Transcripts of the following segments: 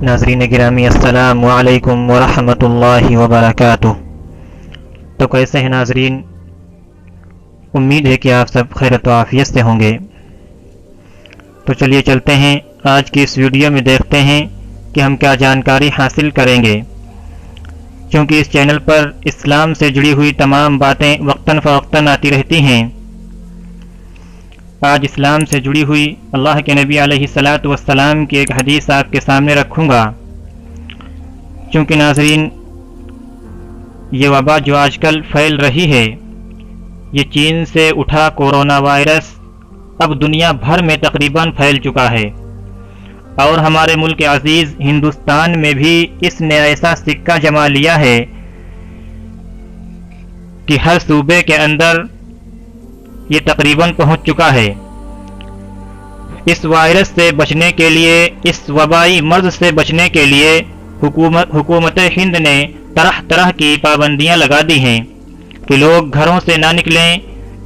ناظرین گرامی السلام علیکم ورحمۃ اللہ وبرکاتہ۔ تو کیسے ہیں ناظرین؟ امید ہے کہ آپ سب خیرت و عافیت سے ہوں گے۔ تو چلیے چلتے ہیں، آج کی اس ویڈیو میں دیکھتے ہیں کہ ہم کیا جانکاری حاصل کریں گے، کیونکہ اس چینل پر اسلام سے جڑی ہوئی تمام باتیں وقتاً فوقتاً آتی رہتی ہیں۔ آج اسلام سے جڑی ہوئی اللہ کے نبی علیہ الصلاۃ والسلام کی ایک حدیث آپ کے سامنے رکھوں گا، چونکہ ناظرین یہ وبا جو آج کل پھیل رہی ہے، یہ چین سے اٹھا کورونا وائرس اب دنیا بھر میں تقریباً پھیل چکا ہے، اور ہمارے ملک عزیز ہندوستان میں بھی اس نے ایسا سکہ جما لیا ہے کہ ہر صوبے کے اندر یہ تقریباً پہنچ چکا ہے۔ اس وائرس سے بچنے کے لیے، اس وبائی مرض سے بچنے کے لیے حکومت ہند نے طرح طرح کی پابندیاں لگا دی ہیں کہ لوگ گھروں سے نہ نکلیں،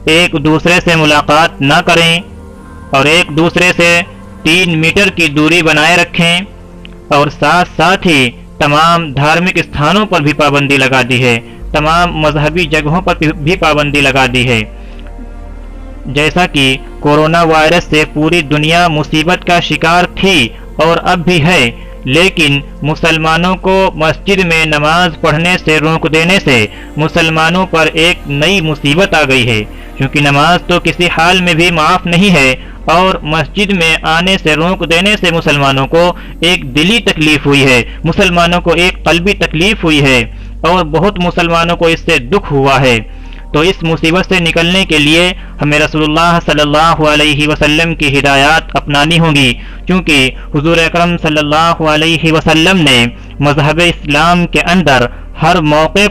ایک دوسرے سے ملاقات نہ کریں، اور ایک دوسرے سے 3 میٹر کی دوری بنائے رکھیں، اور ساتھ ساتھ ہی تمام دھارمک استھانوں پر بھی پابندی لگا دی ہے، تمام مذہبی جگہوں پر بھی پابندی لگا دی ہے۔ جیسا کہ کورونا وائرس سے پوری دنیا مصیبت کا شکار تھی اور اب بھی ہے، لیکن مسلمانوں کو مسجد میں نماز پڑھنے سے روک دینے سے مسلمانوں پر ایک نئی مصیبت آ گئی ہے، کیونکہ نماز تو کسی حال میں بھی معاف نہیں ہے، اور مسجد میں آنے سے روک دینے سے مسلمانوں کو ایک دلی تکلیف ہوئی ہے، مسلمانوں کو ایک قلبی تکلیف ہوئی ہے، اور بہت مسلمانوں کو اس سے دکھ ہوا ہے۔ تو اس مصیبت سے نکلنے کے لیے ہمیں رسول اللہ صلی اللہ علیہ وسلم کی ہدایات اپنانی ہوں گی، کیونکہ حضور اکرم صلی اللہ علیہ وسلم نے مذہب اسلام کے اندر ہر موقع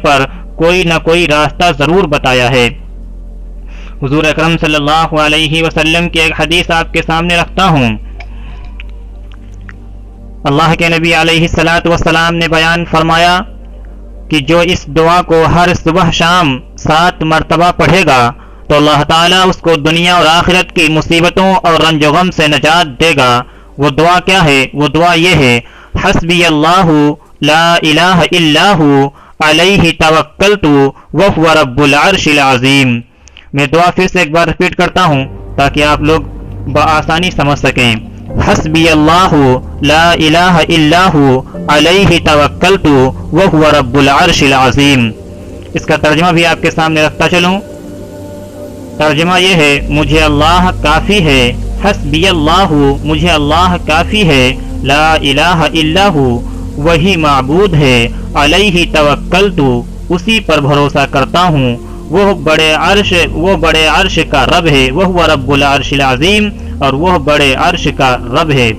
پر کوئی نہ کوئی راستہ ضرور بتایا ہے۔ حضور اکرم صلی اللہ علیہ وسلم کی ایک حدیث آپ کے سامنے رکھتا ہوں۔ اللہ کے نبی علیہ الصلاۃ والسلام نے بیان فرمایا کہ جو اس دعا کو ہر صبح شام 7 مرتبہ پڑھے گا تو اللہ تعالیٰ اس کو دنیا اور آخرت کی مصیبتوں اور رنج و غم سے نجات دے گا۔ وہ دعا کیا ہے؟ وہ دعا یہ ہے، حسبی اللہ لا الہ الا ہو علیہ توکلت وہو رب العرش العظیم۔ میں دعا پھر سے ایک بار ریپیٹ کرتا ہوں تاکہ آپ لوگ بآسانی سمجھ سکیں۔ حسبی اللہ لا الہ الا ہو علیہ توکلت وہو رب العرش العظیم۔ اس کا ترجمہ بھی آپ کے سامنے رکھتا چلوں۔ ترجمہ یہ ہے، مجھے اللہ کافی ہے، حسبی اللہ مجھے اللہ کافی ہے، لا الہ الا ہو وہی معبود ہے، علیہ توکلت اسی پر بھروسہ کرتا ہوں، وہ بڑے عرش کا رب ہے، وہو رب العرش العظیم، اور وہ بڑے عرش کا رب ہے۔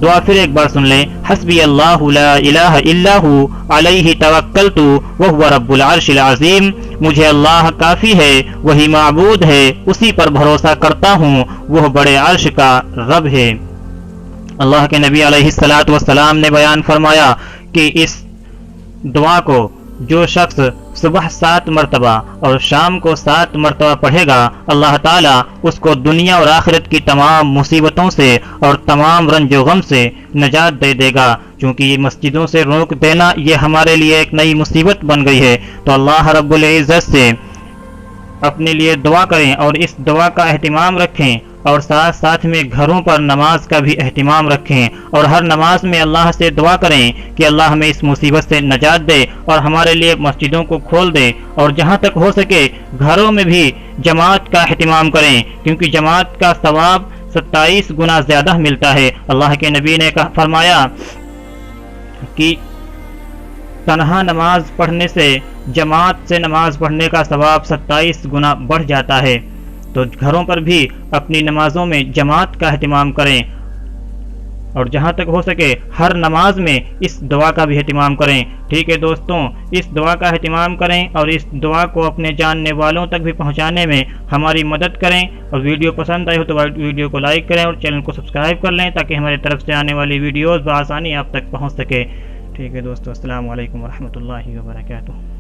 دعا پھر ایک بار سن لیں، حسبی اللہ لا الہ الا ہو علیہ توکلت وہو رب العرش العظیم۔ مجھے اللہ کافی ہے، وہی معبود ہے، اسی پر بھروسہ کرتا ہوں، وہ بڑے عرش کا رب ہے۔ اللہ کے نبی علیہ الصلاۃ والسلام نے بیان فرمایا کہ اس دعا کو جو شخص صبح 7 مرتبہ اور شام کو 7 مرتبہ پڑھے گا، اللہ تعالیٰ اس کو دنیا اور آخرت کی تمام مصیبتوں سے اور تمام رنج و غم سے نجات دے دے گا، کیونکہ یہ مسجدوں سے روک دینا یہ ہمارے لیے ایک نئی مصیبت بن گئی ہے۔ تو اللہ رب العزت سے اپنے لیے دعا کریں اور اس دعا کا اہتمام رکھیں، اور ساتھ ساتھ میں گھروں پر نماز کا بھی اہتمام رکھیں، اور ہر نماز میں اللہ سے دعا کریں کہ اللہ ہمیں اس مصیبت سے نجات دے اور ہمارے لیے مسجدوں کو کھول دے، اور جہاں تک ہو سکے گھروں میں بھی جماعت کا اہتمام کریں، کیونکہ جماعت کا ثواب 27 گنا زیادہ ملتا ہے۔ اللہ کے نبی نے فرمایا کہ تنہا نماز پڑھنے سے جماعت سے نماز پڑھنے کا ثواب 27 گنا بڑھ جاتا ہے۔ تو گھروں پر بھی اپنی نمازوں میں جماعت کا اہتمام کریں، اور جہاں تک ہو سکے ہر نماز میں اس دعا کا بھی اہتمام کریں۔ ٹھیک ہے دوستوں، اس دعا کا اہتمام کریں اور اس دعا کو اپنے جاننے والوں تک بھی پہنچانے میں ہماری مدد کریں، اور ویڈیو پسند آئی ہو تو ویڈیو کو لائک کریں اور چینل کو سبسکرائب کر لیں تاکہ ہماری طرف سے آنے والی ویڈیوز بآسانی آپ تک پہنچ سکے۔ ٹھیک ہے دوستو، السلام علیکم ورحمۃ اللہ وبرکاتہ۔